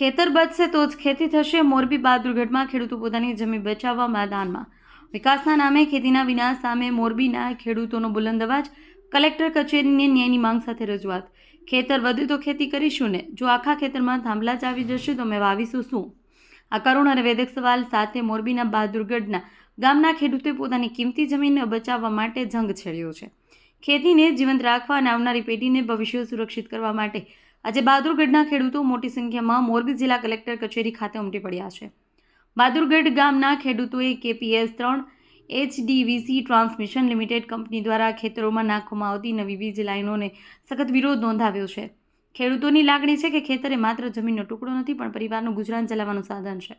ખેતર બચશે તો જ ખેતી થશે। મોરબી બહાદુરગઢમાં ખેડૂતો પોતાની જમીન બચાવવા મેદાનમાં। વિકાસના નામે ખેતીના વિનાશ સામે મોરબીના ખેડૂતોનો બુલંદ અવાજ। કલેક્ટર કચેરીને ન્યાયની માંગ સાથે રજૂઆત। ખેતર વધે તો ખેતી કરીશું ને, જો આખા ખેતરમાં થાંભલા જ આવી જશે તો અમે વાવીશું શું? આ કરુણ અને વેદક સવાલ સાથે મોરબીના બહાદુરગઢના ગામના ખેડૂતોએ પોતાની કિંમતી જમીનને બચાવવા માટે જંગ છેડ્યો છે। ખેતીને જીવંત રાખવા અને આવનારી પેઢીને ભવિષ્ય સુરક્ષિત કરવા માટે આજે બહાદુરગઢના ખેડૂતો મોટી સંખ્યામાં મોરબી જિલ્લા કલેક્ટર કચેરી ખાતે ઉમટી પડ્યા છે। બહાદુરગઢ ગામના ખેડૂતોએ KPS 3 HDVC transmission limited company દ્વારા ખેતરોમાં નાખવામાં આવતી નવી વીજ લાઇનોને સખત વિરોધ નોંધાવ્યો છે। ખેડૂતોની લાગણી છે કે ખેતર એ માત્ર જમીનનો ટુકડો નથી, પણ પરિવારનું ગુજરાન ચલાવવાનું સાધન છે।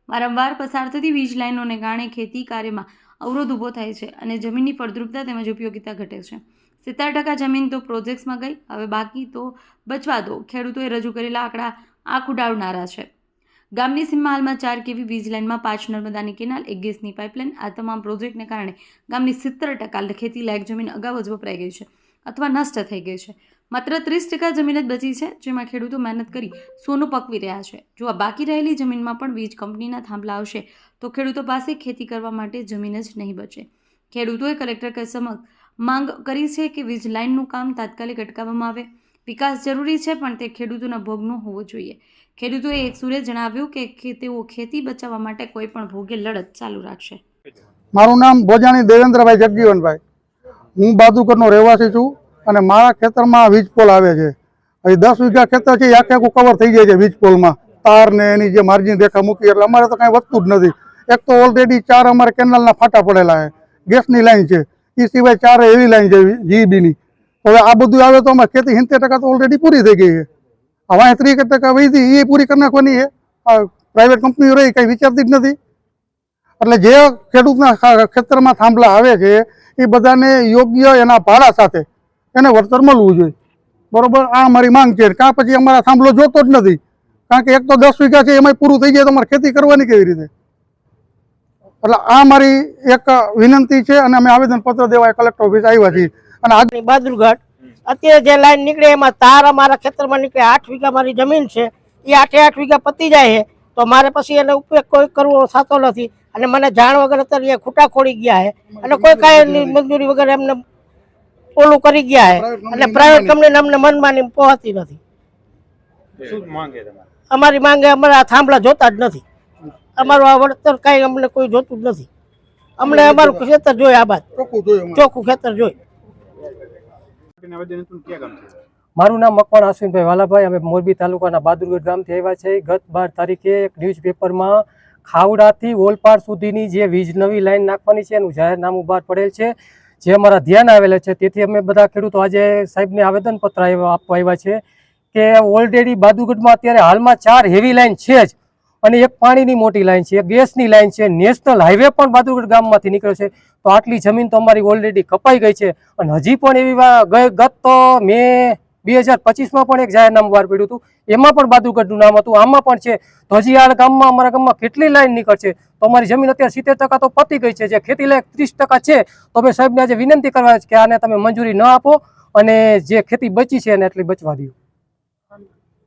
વારંવાર પસાર થતી વીજ લાઇનોને કારણે ખેતી કાર્યમાં અવરોધ ઊભો થાય છે અને જમીનની ફળદ્રુપતા તેમજ ઉપયોગિતા ઘટે છે। 70% જમીન તો પ્રોજેક્ટ્સમાં ગઈ, હવે બાકી તો બચવા દો। ખેડૂતોએ રજૂ કરેલા આંકડા આંખ ઉડાવનારા છે। ગામની સીમમાં હાલમાં 4 kV વીજ લાઇનમાં 5 નર્મદાની કેનાલ, 1 ગેસની પાઇપલાઇન, આ તમામ પ્રોજેક્ટને કારણે ગામની 70% ખેતી લાયક જમીન અગાઉ જ વપરાઈ ગઈ છે અથવા નષ્ટ થઈ ગઈ છે। માત્ર 30% જમીન જ બચી છે, જેમાં ખેડૂતો મહેનત કરી સોનું પકવી રહ્યા છે। જો આ બાકી રહેલી જમીનમાં પણ વીજ કંપનીના થાંભલા આવશે તો ખેડૂતો પાસે ખેતી કરવા માટે જમીન જ નહીં બચે। ખેડૂતોએ કલેક્ટર સમક્ષ માંગ કરી છે કે વીજ લાઇનનું કામ તાત્કાલિક અટકાવવામાં આવે। વિકાસ જરૂરી છે, પણ તે ખેડૂતોના ભોગનો હોવો જોઈએ। ખેડૂતોએ એક સુરે જણાવ્યું કે તેઓ ખેતી બચાવવા માટે કોઈ પણ ભોગે લડત ચાલુ રાખશે। મારું નામ ભોજાણી દેવેન્દ્રભાઈ જગજીવનભાઈ, હું બહાદુરગઢનો રહેવાસી છું અને મારા ખેતરમાં વીજ પોલ આવે છે। અહીં 10 વીઘા ખેતર છે, આખે આખું કવર થઈ જાય છે વીજ પોલમાં। તાર ને એની જે માર્જિન રેખા મૂકી એટલે અમારે તો કાંઈ વધતું જ નથી। એક તો ઓલરેડી 4 અમારે કેનાલના ફાટા પડેલા છે, ગેસની લાઈન છે, એ સિવાય 4 એવી લાઈન છે GEBની। હવે આ બધું આવે તો અમારે ખેતી 70% તો ઓલરેડી પૂરી થઈ ગઈ છે। હવે 30% વધી એ પૂરી કરી નાખવાની છે। પ્રાઇવેટ કંપનીઓ રહી કંઈ વિચારતી જ નથી। એટલે જે ખેડૂતના ખેતરમાં થાંભલા આવે છે એ બધાને યોગ્ય એના ભાડા સાથે એને વળતર મળવું જોઈએ, બરોબર? આ અમારી માંગ છે। કાં પછી અમારા થાંભલો જોતો જ નથી, કારણ કે એક તો 10 વીઘા છે એમાં પૂરું થઈ જાય તો અમારે ખેતી કરવાની કેવી રીતે? એટલે આ મારી એક વિનંતી છે અને અમે આવેદનપત્ર દેવા કલેક્ટર ઓફિસ આવ્યા છીએ। અને આજની બહાદુરગઢ અત્યારે જે લાઈન નીકળે એમાં તાર અમારા ખેતરમાં નીકળે। 8 વીઘા મારી જમીન છે, એ 8 વીઘા પતી જાય છે તો મારે પછી એનો ઉપયોગ કોઈ કરવો થતો નથી અને મને જાણ વગર અત્યારે ખૂટા ખોડી ગયા છે અને કોઈ કાંઈ મંજૂરી વગર એમને ઓલું કરી ગયા છે અને પ્રાઇવેટ કંપનીને અમને મનમાની પહોંચતી નથી। અમારી માંગે અમારા થાંભલા જોતા જ નથી, અમારું આ વળતર કાંઈ અમને કોઈ જોતું જ નથી। અમને અમારું ખેતર જોઈએ, આબાદ ચોખ્ખું ખેતર જોઈએ। મારું નામ મકવાણ અશ્વિનભાઈ વાલાભાઈ, અમે મોરબી તાલુકાના બહાદુરગઢ ગામથી આવ્યા છે। ગત 12 તારીખે એક ન્યૂઝપેપરમાં ખાવડાથી ઓલપાડ સુધીની જે વીજ નવી લાઈન નાખવાની છે એનું જાહેરનામું બહાર પડેલ છે, જે અમારા ધ્યાન આવેલા છે। તેથી અમે બધા ખેડૂતો આજે સાહેબને આવેદનપત્ર આપવા આવ્યા છે કે ઓલરેડી બહાદુરગઢમાં અત્યારે હાલમાં 4 હેવી લાઈન છે જ અને એક પાણીની મોટી લાઈન છે, એક ગેસની લાઈન છે, નેશનલ હાઈવે પણ બહાદુરગઢ ગામમાંથી નીકળે છે। તો આટલી જમીન તો અમારી ઓલરેડી કપાઈ ગઈ છે અને હજી પણ એવી ગત તો મે 2025માં પણ એક જાહેરનામું બહાર પડ્યું હતું, એમાં પણ બહાદુરગઢનું નામ હતું, આમાં પણ છે। તો હજી આ ગામમાં અમારા ગામમાં કેટલી લાઈન નીકળશે? તો અમારી જમીન અત્યારે 70% તો પતી ગઈ છે, જે ખેતી લાયક 30% છે। તો અમે સાહેબને આજે વિનંતી કરવા છે કે આને તમે મંજૂરી ન આપો અને જે ખેતી બચી છે એને એટલી બચવા દો।